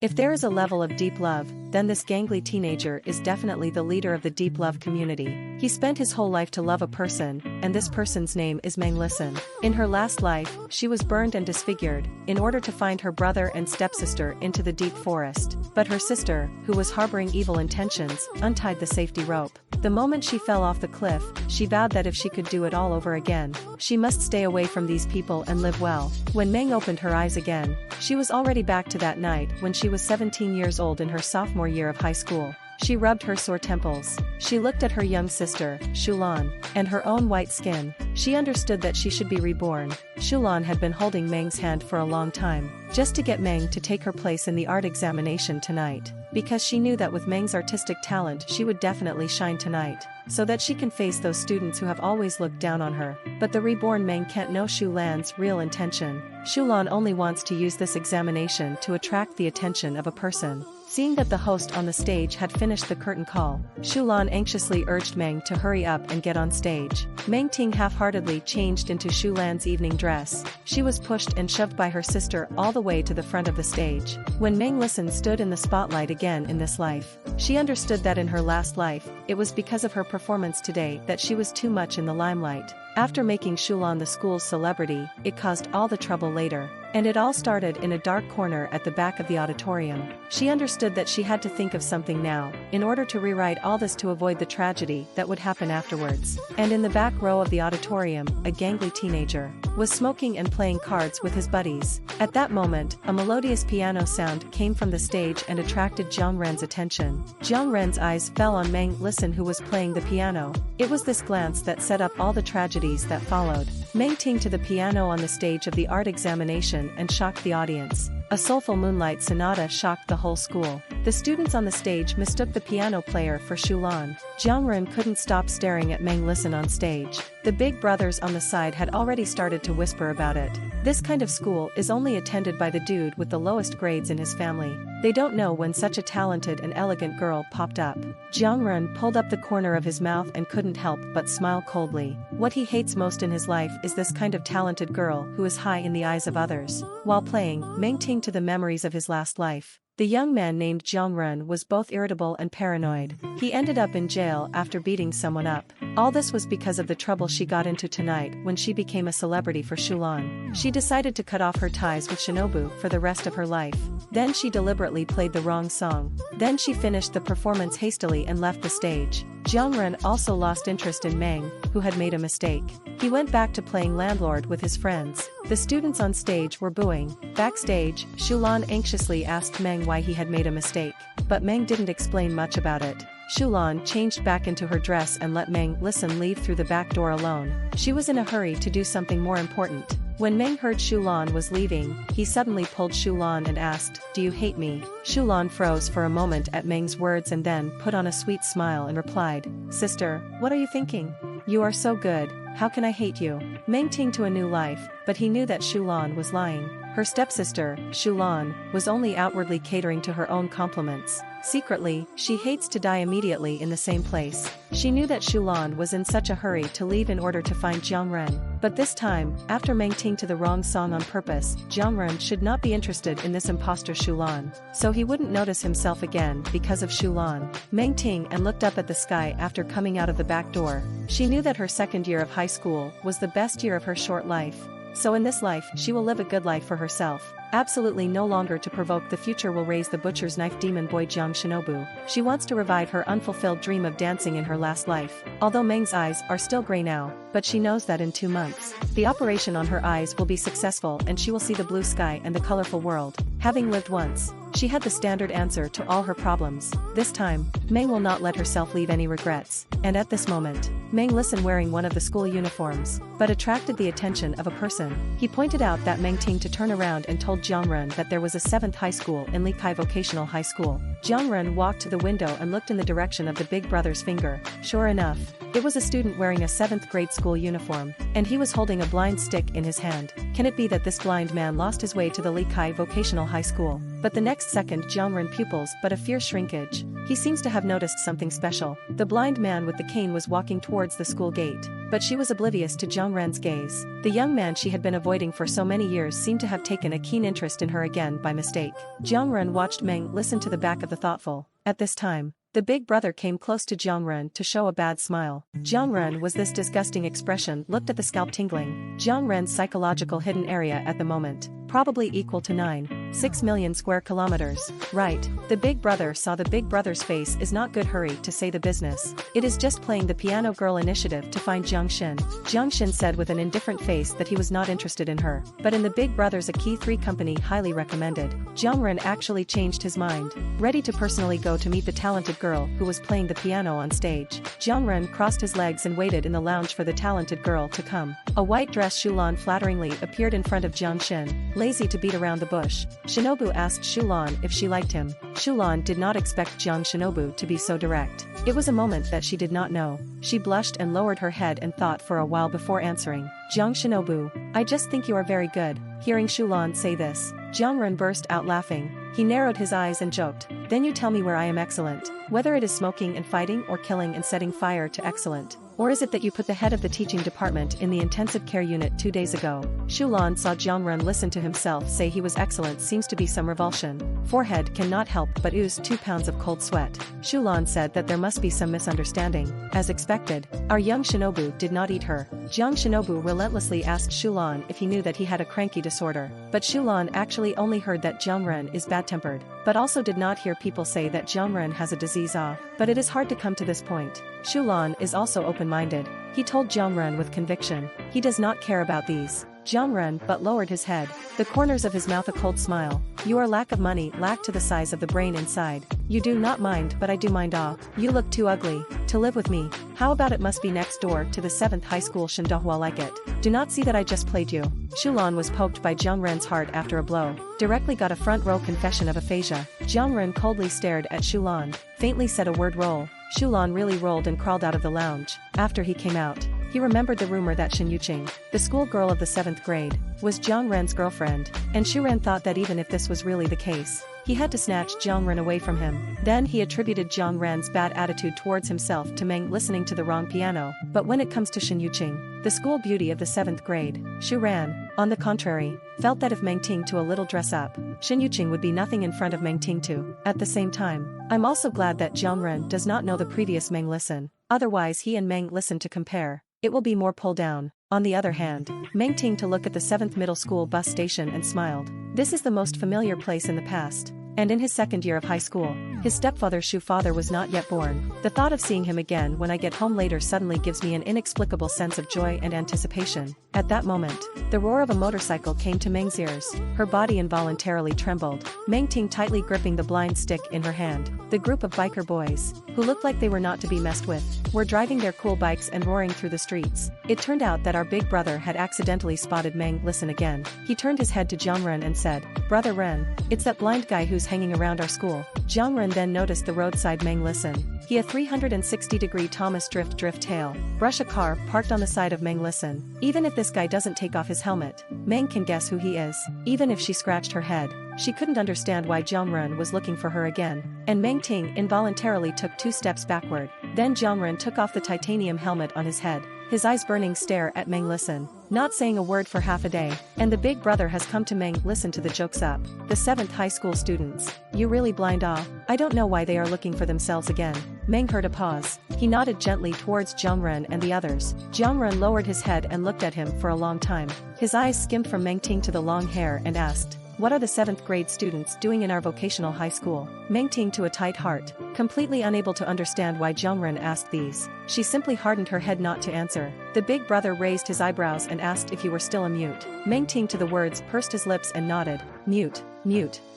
If there is a level of deep love, then this gangly teenager is definitely the leader of the deep love community. He spent his whole life to love a person, and this person's name is Meng Listen. In her last life, she was burned and disfigured, in order to find her brother and stepsister into the deep forest. But her sister, who was harboring evil intentions, untied the safety rope. The moment she fell off the cliff, she vowed that if she could do it all over again, she must stay away from these people and live well. When Meng opened her eyes again, she was already back to that night when she was 17 years old in her sophomore year of high school. She rubbed her sore temples. She looked at her young sister, Shulan, and her own white skin. She understood that she should be reborn. Shulan had been holding Meng's hand for a long time, just to get Meng to take her place in the art examination tonight, because she knew that with Meng's artistic talent she would definitely shine tonight, so that she can face those students who have always looked down on her. But the reborn Meng can't know Shulan's real intention. Shulan only wants to use this examination to attract the attention of a person. Seeing that the host on the stage had finished the curtain call, Shulan anxiously urged Meng to hurry up and get on stage. Meng Ting half-heartedly changed into Shulan's evening dress. She was pushed and shoved by her sister all the way to the front of the stage. When Meng Listen stood in the spotlight again in this life, she understood that in her last life, it was because of her performance today that she was too much in the limelight. After making Shulan the school's celebrity, it caused all the trouble later. And it all started in a dark corner at the back of the auditorium. She understood that she had to think of something now, in order to rewrite all this to avoid the tragedy that would happen afterwards. And in the back row of the auditorium, a gangly teenager was smoking and playing cards with his buddies. At that moment, a melodious piano sound came from the stage and attracted Jiang Ren's attention. Jiang Ren's eyes fell on Meng Listen, who was playing the piano. It was this glance that set up all the tragedies that followed. Meng Ting to the piano on the stage of the art examination and shocked the audience. A soulful moonlight sonata shocked the whole school. The students on the stage mistook the piano player for Shulan. Jiang Ren couldn't stop staring at Meng Listen on stage. The big brothers on the side had already started to whisper about it. This kind of school is only attended by the dude with the lowest grades in his family. They don't know when such a talented and elegant girl popped up. Jiang Ren pulled up the corner of his mouth and couldn't help but smile coldly. What he hates most in his life is this kind of talented girl who is high in the eyes of others. While playing, Meng Ting to the memories of his last life. The young man named Jiang Ren was both irritable and paranoid. He ended up in jail after beating someone up. All this was because of the trouble she got into tonight when she became a celebrity for Shulan. She decided to cut off her ties with Shinobu for the rest of her life. Then she deliberately played the wrong song. Then she finished the performance hastily and left the stage. Jiang Ren also lost interest in Meng, who had made a mistake. He went back to playing landlord with his friends. The students on stage were booing. Backstage, Shulan anxiously asked Meng why he had made a mistake, but Meng didn't explain much about it. Shulan changed back into her dress and let Meng Listen leave through the back door alone. She was in a hurry to do something more important. When Meng heard Shulan was leaving, he suddenly pulled Shulan and asked, "Do you hate me?" Shulan froze for a moment at Meng's words and then put on a sweet smile and replied, "Sister, what are you thinking? You are so good, how can I hate you?" Meng Ting to a new life, but he knew that Shulan was lying. Her stepsister, Shulan, was only outwardly catering to her own compliments. Secretly, she hates to die immediately in the same place. She knew that Shulan was in such a hurry to leave in order to find Jiang Ren. But this time, after Meng Ting to the wrong song on purpose, Jiang Ren should not be interested in this imposter Shulan. So he wouldn't notice himself again because of Shulan. Meng Ting and looked up at the sky after coming out of the back door. She knew that her second year of high school was the best year of her short life. So in this life she will live a good life for herself. Absolutely no longer to provoke the future will raise the butcher's knife demon boy Jiang Shinobu. She wants to revive her unfulfilled dream of dancing in her last life. Although Meng's eyes are still gray now, but she knows that in 2 months, the operation on her eyes will be successful and she will see the blue sky and the colorful world. Having lived once, she had the standard answer to all her problems. This time, Meng will not let herself leave any regrets. And at this moment, Meng Listen wearing one of the school uniforms, but attracted the attention of a person. He pointed out that Meng Ting to turn around and told Jiang Ren that there was a 7th high school in Likai Vocational High School. Jiang Ren walked to the window and looked in the direction of the big brother's finger. Sure enough, it was a student wearing a 7th grade school uniform, and he was holding a blind stick in his hand. Can it be that this blind man lost his way to the Likai Vocational High School? But the next second Jiang Ren pupils but a fierce shrinkage. He seems to have noticed something special. The blind man with the cane was walking towards the school gate, but she was oblivious to Jiang Ren's gaze. The young man she had been avoiding for so many years seemed to have taken a keen interest in her again by mistake. Jiang Ren watched Meng listen to the back of the thoughtful. At this time, the big brother came close to Jiang Ren to show a bad smile. Jiang Ren was this disgusting expression looked at the scalp tingling. Jiang Ren's psychological hidden area at the moment, probably equal to 9.6 million square kilometers. Right, the big brother saw the big brother's face is not good. Hurry to say the business. It is just playing the piano girl initiative to find Jiang Xin. Jiang Xin said with an indifferent face that he was not interested in her, but in the big brother's a key 3 company highly recommended. Jiang Ren actually changed his mind, ready to personally go to meet the talented girl who was playing the piano on stage. Jiang Ren crossed his legs and waited in the lounge for the talented girl to come. A white dress Shulan flatteringly appeared in front of Jiang Xin. Lazy to beat around the bush, Shinobu asked Shulan if she liked him. Shulan did not expect Jiang Shinobu to be so direct. It was a moment that she did not know. She blushed and lowered her head and thought for a while before answering. Jiang Shinobu, I just think you are very good. Hearing Shulan say this, Jiang Ren burst out laughing. He narrowed his eyes and joked, then you tell me where I am excellent. Whether it is smoking and fighting or killing and setting fire to excellent. Or is it that you put the head of the teaching department in the intensive care unit 2 days ago? Shulan saw Jiang Ren listen to himself say he was excellent seems to be some revulsion. Forehead cannot help but ooze 2 pounds of cold sweat. Shulan said that there must be some misunderstanding. As expected, our young Shinobu did not eat her. Jiang Shinobu relentlessly asked Shulan if he knew that he had a cranky disorder. But Shulan actually only heard that Jiang Ren is bad-tempered, but also did not hear people say that Jiang Ren has a disease off. But it is hard to come to this point. Shulan is also open-minded. He told Jiang Ren with conviction. He does not care about these. Jiang Ren but lowered his head, the corners of his mouth a cold smile. Your lack of money lacked to the size of the brain inside. You do not mind but I do mind ah. You look too ugly to live with me. How about it must be next door to the 7th high school Shandahua like it. Do not see that I just played you. Shulan was poked by Jiang Ren's heart after a blow. Directly got a front row confession of aphasia. Jiang Ren coldly stared at Shulan, faintly said a word roll. Shulan really rolled and crawled out of the lounge. After he came out, he remembered the rumor that Shen Yuqing, the schoolgirl of the 7th grade, was Jiang Ren's girlfriend, and Shu Ren thought that even if this was really the case, he had to snatch Jiang Ren away from him. Then he attributed Jiang Ren's bad attitude towards himself to Meng listening to the wrong piano. But when it comes to Shen Yuqing, the school beauty of the 7th grade, Shu Ren, on the contrary, felt that if Meng Ting to a little dress up, Shen Yuqing would be nothing in front of Meng Ting too. At the same time, I'm also glad that Jiang Ren does not know the previous Meng listen. Otherwise he and Meng listen to compare. It will be more pull down. On the other hand, Meng Ting to look at the 7th middle school bus station and smiled. This is the most familiar place in the past. And in his 2nd year of high school, his stepfather Shu father was not yet born. The thought of seeing him again when I get home later suddenly gives me an inexplicable sense of joy and anticipation. At that moment, the roar of a motorcycle came to Meng's ears. Her body involuntarily trembled, Meng Ting tightly gripping the blind stick in her hand. The group of biker boys, who looked like they were not to be messed with, were driving their cool bikes and roaring through the streets. It turned out that our big brother had accidentally spotted Meng listen again. He turned his head to Jiang Ren and said, Brother Ren, it's that blind guy who's hanging around our school. Jiang Ren then noticed the roadside Meng listen. He a 360-degree Thomas drift tail, brush a car parked on the side of Meng listen. Even if this guy doesn't take off his helmet, Meng can guess who he is. Even if she scratched her head, she couldn't understand why Jiang Ren was looking for her again. And Meng Ting involuntarily took 2 steps backward. Then Jiang Ren took off the titanium helmet on his head. His eyes burning stare at Meng listen, not saying a word for half a day. And the big brother has come to Meng listen to the jokes up. The 7th high school students. You really blind ah? I don't know why they are looking for themselves again. Meng heard a pause. He nodded gently towards Jiang Ren and the others. Jiang Ren lowered his head and looked at him for a long time. His eyes skimmed from Meng Ting to the long hair and asked, what are the 7th grade students doing in our vocational high school? Meng Ting to a tight heart, completely unable to understand why Jiang Ren asked these. She simply hardened her head not to answer. The big brother raised his eyebrows and asked if you were still a mute. Meng Ting to the words pursed his lips and nodded. Mute.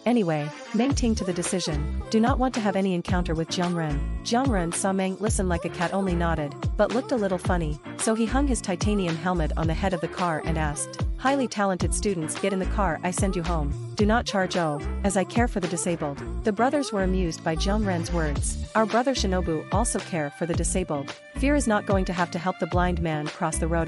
Anyway, Meng Ting to the decision. Do not want to have any encounter with Jiang Ren. Jiang Ren saw Meng listen like a cat only nodded, but looked a little funny, so he hung his titanium helmet on the head of the car and asked, highly talented students get in the car I send you home. do not charge as I care for the disabled. The brothers were amused by Jiang Ren's words. Our brother Shinobu also care for the disabled. Fear is not going to have to help the blind man cross the road.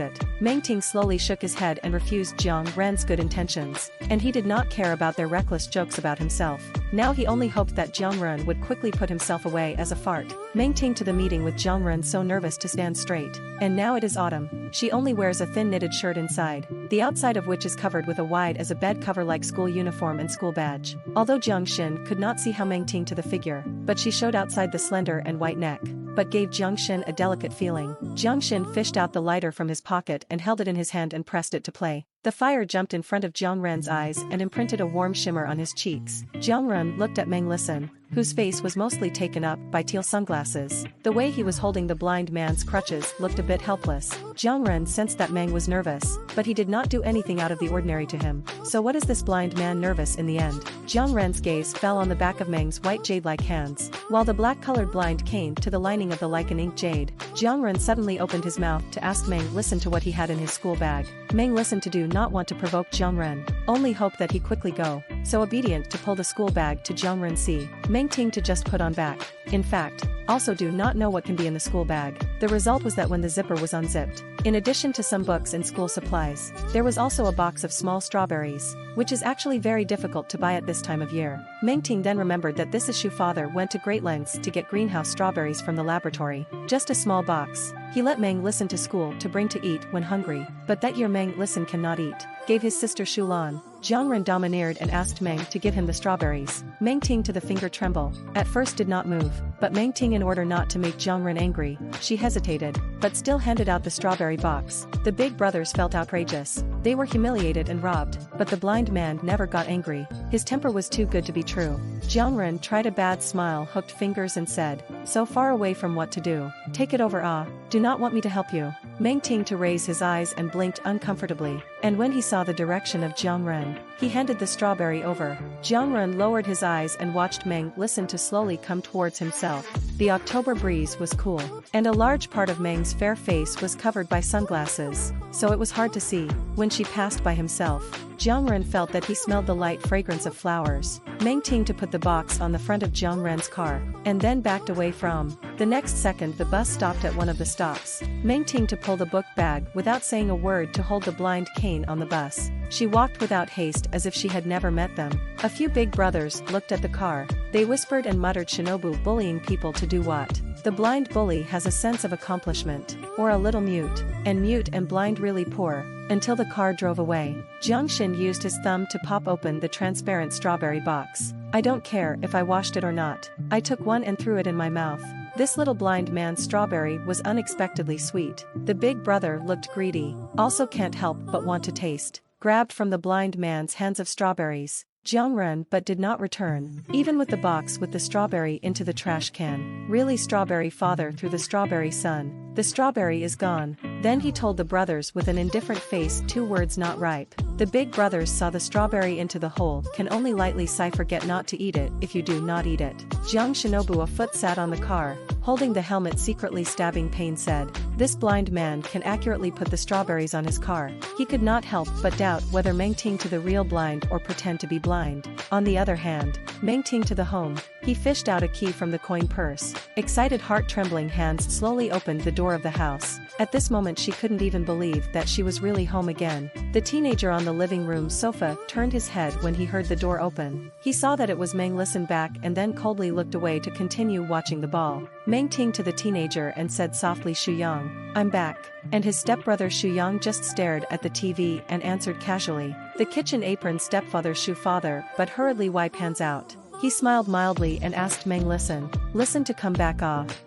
Meng Ting slowly shook his head and refused Jiang Ren's good intentions, and he did not care about their reckless jokes about himself. Now he only hoped that Jiang Ren would quickly put himself away as a fart. Meng Ting to the meeting with Jiang Ren so nervous to stand straight. And now it is autumn. She only wears a thin knitted shirt inside, the outside of which is covered with a wide as a bed cover like school uniform and school badge. Although Jiang Xin could not see how Meng Ting to the figure, but she showed outside the slender and white neck, but gave Jiang Xin a delicate feeling. Jiang Xin fished out the lighter from his pocket and held it in his hand and pressed it to play. The fire jumped in front of Jiang Ren's eyes and imprinted a warm shimmer on his cheeks. Jiang Ren looked at Meng Listen, whose face was mostly taken up by teal sunglasses. The way he was holding the blind man's crutches looked a bit helpless. Jiang Ren sensed that Meng was nervous, but he did not do anything out of the ordinary to him. So what is this blind man nervous in the end? Jiang Ren's gaze fell on the back of Meng's white jade-like hands, while the black-colored blind came to the lining of the like an ink jade. Jiang Ren suddenly opened his mouth to ask Meng Listen to what he had in his school bag. Meng Listen to do not want to provoke Jiang Ren, only hope that he quickly go, so obedient to pull the school bag to Jiang Ren see. Meng Ting to just put on back. In fact, also do not know what can be in the school bag. The result was that when the zipper was unzipped, in addition to some books and school supplies, there was also a box of small strawberries, which is actually very difficult to buy at this time of year. Meng Ting then remembered that this issue father went to great lengths to get greenhouse strawberries from the laboratory. Just a small box. He let Meng Listen to school to bring to eat when hungry, but that year Meng Listen cannot eat. Gave his sister Shulan. Jiang Ren domineered and asked Meng to give him the strawberries. Meng Ting to the finger tremble. At first did not move, but Meng Ting in order not to make Jiang Ren angry, she hesitated, but still handed out the strawberry box. The big brothers felt outrageous. They were humiliated and robbed, but the blind man never got angry. His temper was too good to be true. Jiang Ren tried a bad smile, hooked fingers and said, so far away from what to do. Take it over do not want me to help you. Meng Ting to raise his eyes and blinked uncomfortably, and when he saw the direction of Jiang Ren, he handed the strawberry over. Jiang Ren lowered his eyes and watched Meng Listen to slowly come towards himself. The October breeze was cool, and a large part of Meng's fair face was covered by sunglasses, so it was hard to see. When she passed by himself, Jiang Ren felt that he smelled the light fragrance of flowers. Meng Ting to put the box on the front of Jiang Ren's car, and then backed away from. The next second the bus stopped at one of the stops. Meng Ting to pull the book bag without saying a word to hold the blind cane on the bus. She walked without haste as if she had never met them. A few big brothers looked at the car. They whispered and muttered, Shinobu bullying people to do what? The blind bully has a sense of accomplishment, or a little mute and blind really poor, until the car drove away. Jiang Xin used his thumb to pop open the transparent strawberry box. I don't care if I washed it or not. I took one and threw it in my mouth. This little blind man's strawberry was unexpectedly sweet. The big brother looked greedy, also can't help but want to taste. Grabbed from the blind man's hands of strawberries. Jiang Ren but did not return, even with the box with the strawberry into the trash can. Really, strawberry father threw the strawberry son. The strawberry is gone. Then he told the brothers with an indifferent face 2 words not ripe. The big brothers saw the strawberry into the hole, can only lightly sigh, forget not to eat it if you do not eat it. Jiang Shinobu a foot sat on the car, holding the helmet secretly stabbing pain said, this blind man can accurately put the strawberries on his car. He could not help but doubt whether Meng Ting to the real blind or pretend to be blind. On the other hand, Meng Ting to the home. He fished out a key from the coin purse. Excited heart-trembling hands slowly opened the door of the house. At this moment she couldn't even believe that she was really home again. The teenager on the living room sofa turned his head when he heard the door open. He saw that it was Meng Listen back and then coldly looked away to continue watching the ball. Meng Ting to the teenager and said softly, Shu Yang, I'm back. And his stepbrother Shu Yang just stared at the TV and answered casually. The kitchen apron stepfather Shu father but hurriedly wipe hands out. He smiled mildly and asked Meng Listen to come back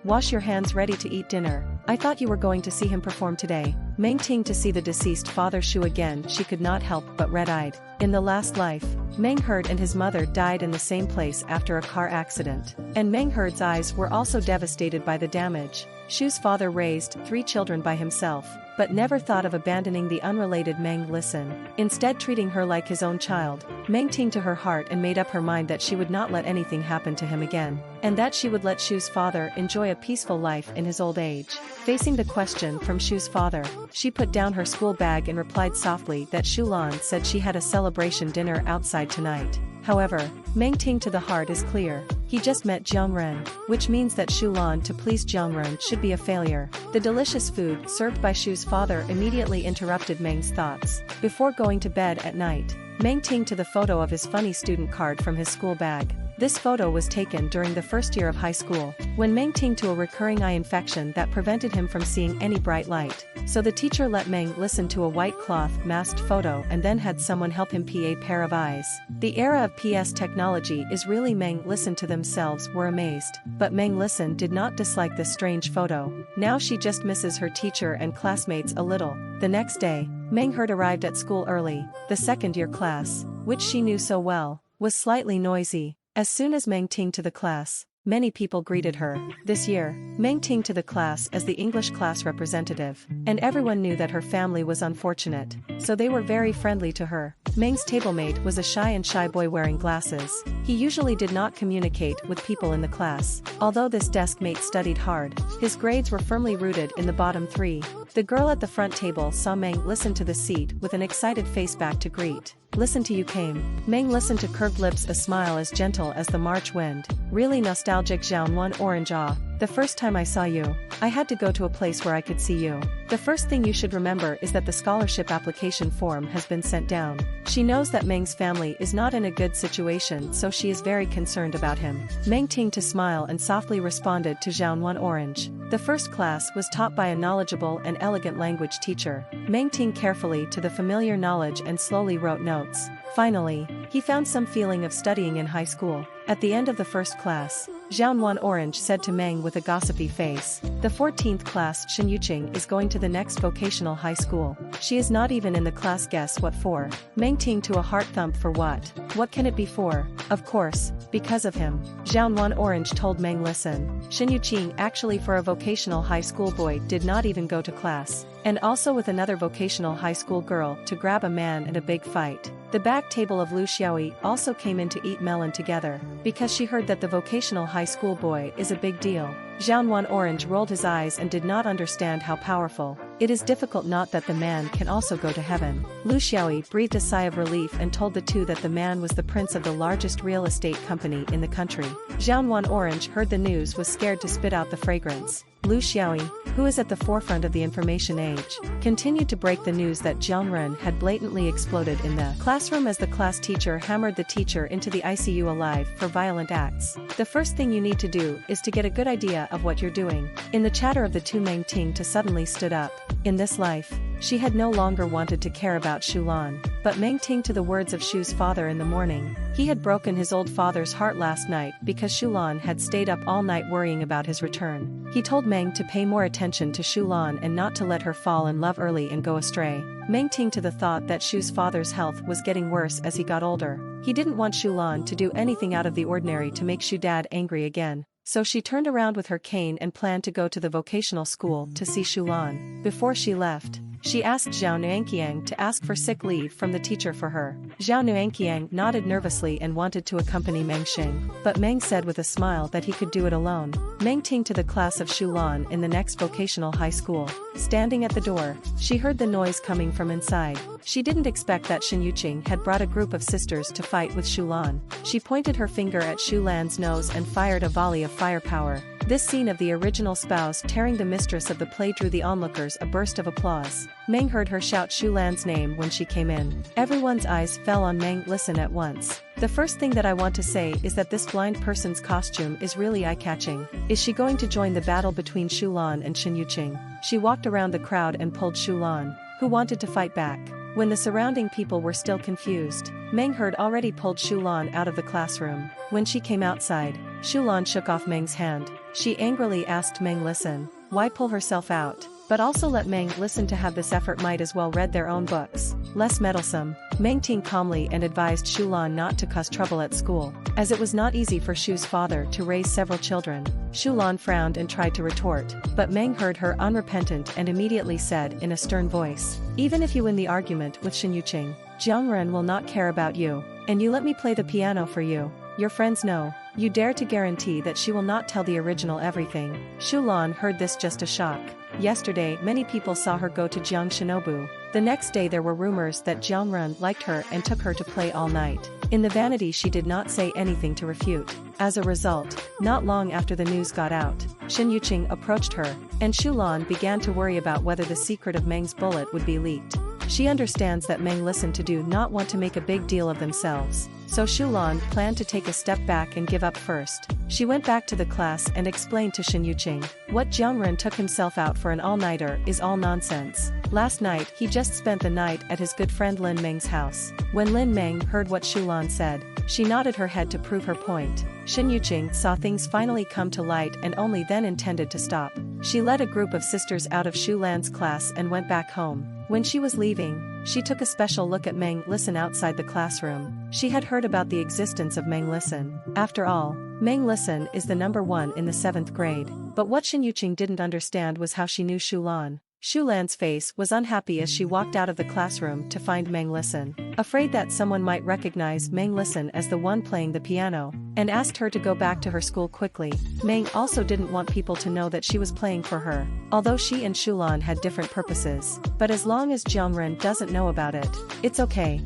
wash your hands ready to eat dinner. I thought you were going to see him perform today. Meng Ting to see the deceased father Shu again, she could not help but red-eyed. In the last life, Meng Herd and his mother died in the same place after a car accident. And Meng Herd's eyes were also devastated by the damage. Shu's father raised 3 children by himself, but never thought of abandoning the unrelated Meng Listen, instead treating her like his own child. Meng Ting to her heart and made up her mind that she would not let anything happen to him again, and that she would let Shu's father enjoy a peaceful life in his old age. Facing the question from Shu's father, she put down her school bag and replied softly that Shu Lan said she had a celebration dinner outside tonight. However, Meng Ting to the heart is clear. He just met Jiang Ren, which means that Shu Lan to please Jiang Ren should be a failure. The delicious food served by Shu's father immediately interrupted Meng's thoughts. Before going to bed at night, Meng Ting to the photo of his funny student card from his school bag. This photo was taken during the first year of high school, when Meng Ting to a recurring eye infection that prevented him from seeing any bright light. So the teacher let Meng listen to a white cloth masked photo and then had someone help him pee a pair of eyes. The era of PS technology is really Meng Listen to themselves were amazed, but Meng Listen did not dislike this strange photo. Now she just misses her teacher and classmates a little. The next day, Meng Herd arrived at school early. The second-year class, which she knew so well, was slightly noisy. As soon as Meng Ting to the class, many people greeted her. This year, Meng Ting to the class as the English class representative, and everyone knew that her family was unfortunate, so they were very friendly to her. Meng's tablemate was a shy boy wearing glasses. He usually did not communicate with people in the class. Although this desk mate studied hard, his grades were firmly rooted in the bottom three. The girl at the front table saw Meng listen to the seat with an excited face back to greet. Listen to you came. Meng listened to curved lips, a smile as gentle as the March wind. Really nostalgic. Zhao one orange. Ah, the first time I saw you, I had to go to a place where I could see you. The first thing you should remember is that the scholarship application form has been sent down. She knows that Meng's family is not in a good situation, so she is very concerned about him. Meng Ting to smile and softly responded to Zhao one orange. The first class was taught by a knowledgeable and elegant language teacher. Meng Ting carefully to the familiar knowledge and slowly wrote notes. Finally, he found some feeling of studying in high school. At the end of the first class, Zhao one orange said to Meng with a gossipy face, "The 14th class Shen Yuqing is going to the next vocational high school. She is not even in the class, guess what for?" Meng Ting to a heart thump, for what? What can it be for? Of course, because of him. Zhao one orange told Meng, listen, Shen Yuqing actually for a vocational high school boy did not even go to class, and also with another vocational high school girl to grab a man and a big fight. The back table of Lu Xiaoyi also came in to eat melon together, because she heard that the vocational high school boy is a big deal. Zhao one orange rolled his eyes and did not understand how powerful. It is difficult not that the man can also go to heaven. Lu Xiaoyi breathed a sigh of relief and told the two that the man was the prince of the largest real estate company in the country. Zhao one orange heard the news was scared to spit out the fragrance. Lu Xiaoyi, who is at the forefront of the information age, continued to break the news that Jiang Ren had blatantly exploded in the classroom as the class teacher hammered the teacher into the ICU alive for violent acts. The first thing you need to do is to get a good idea of what you're doing. In the chatter of the two, Meng Ting to suddenly stood up. In this life, she had no longer wanted to care about Shu Lan, but Meng Ting to the words of Shu's father in the morning. He had broken his old father's heart last night because Shu Lan had stayed up all night worrying about his return. He told Meng to pay more attention to Shu Lan and not to let her fall in love early and go astray. Meng Ting to the thought that Shu's father's health was getting worse as he got older. He didn't want Shu Lan to do anything out of the ordinary to make Shu dad angry again. So she turned around with her cane and planned to go to the vocational school to see Shu Lan. Before she left, she asked Zhao Nuanqiang to ask for sick leave from the teacher for her. Zhao Nuanqiang nodded nervously and wanted to accompany Meng Xing, but Meng said with a smile that he could do it alone. Meng Ting to the class of Shu Lan in the next vocational high school. Standing at the door, she heard the noise coming from inside. She didn't expect that Shen Yuqing had brought a group of sisters to fight with Shu Lan. She pointed her finger at Shu Lan's nose and fired a volley of firepower. This scene of the original spouse tearing the mistress of the play drew the onlookers a burst of applause. Meng heard her shout Shu Lan's name when she came in. Everyone's eyes fell on Meng Listen at once. The first thing that I want to say is that this blind person's costume is really eye-catching. Is she going to join the battle between Shu Lan and Shen Yuqing? She walked around the crowd and pulled Shu Lan, who wanted to fight back. When the surrounding people were still confused, Meng Herd already pulled Shu Lan out of the classroom. When she came outside, Shu Lan shook off Meng's hand. She angrily asked Meng Listen, why pull herself out? but also let Meng listen to have this effort might as well read their own books. Less meddlesome. Meng Ting calmly and advised Shulan not to cause trouble at school, as it was not easy for Shu's father to raise several children. Shulan frowned and tried to retort, but Meng heard her unrepentant and immediately said in a stern voice, "Even if you win the argument with Shen Yuqing, Jiangren will not care about you, and you let me play the piano for you. Your friends know. You dare to guarantee that she will not tell the original everything." Shulan heard this just a shock. Yesterday many people saw her go to Jiang Shinobu. The next day there were rumors that Jiangren liked her and took her to play all night. In the vanity she did not say anything to refute. As a result, not long after the news got out, Shen Yuqing approached her, and Shulan began to worry about whether the secret of Meng's bullet would be leaked. She understands that Meng listened to do not want to make a big deal of themselves, so Shulan planned to take a step back and give up first. She went back to the class and explained to Shen Yuqing, what Jiangren took himself out for an all-nighter is all nonsense. Last night he just spent the night at his good friend Lin Meng's house. When Lin Meng heard what Shulan said, she nodded her head to prove her point. Shen Yuqing saw things finally come to light and only then intended to stop. She led a group of sisters out of Shulan's class and went back home. When she was leaving, she took a special look at Meng Listen outside the classroom. She had heard about the existence of Meng Listen. After all, Meng Listen is the number one in the 7th grade. But what Shen Yuqing didn't understand was how she knew Shulan. Shulan's face was unhappy as she walked out of the classroom to find Meng Listen. Afraid that someone might recognize Meng Listen as the one playing the piano, and asked her to go back to her school quickly. Meng also didn't want people to know that she was playing for her, although she and Shulan had different purposes. But as long as Jiangren doesn't know about it, it's okay.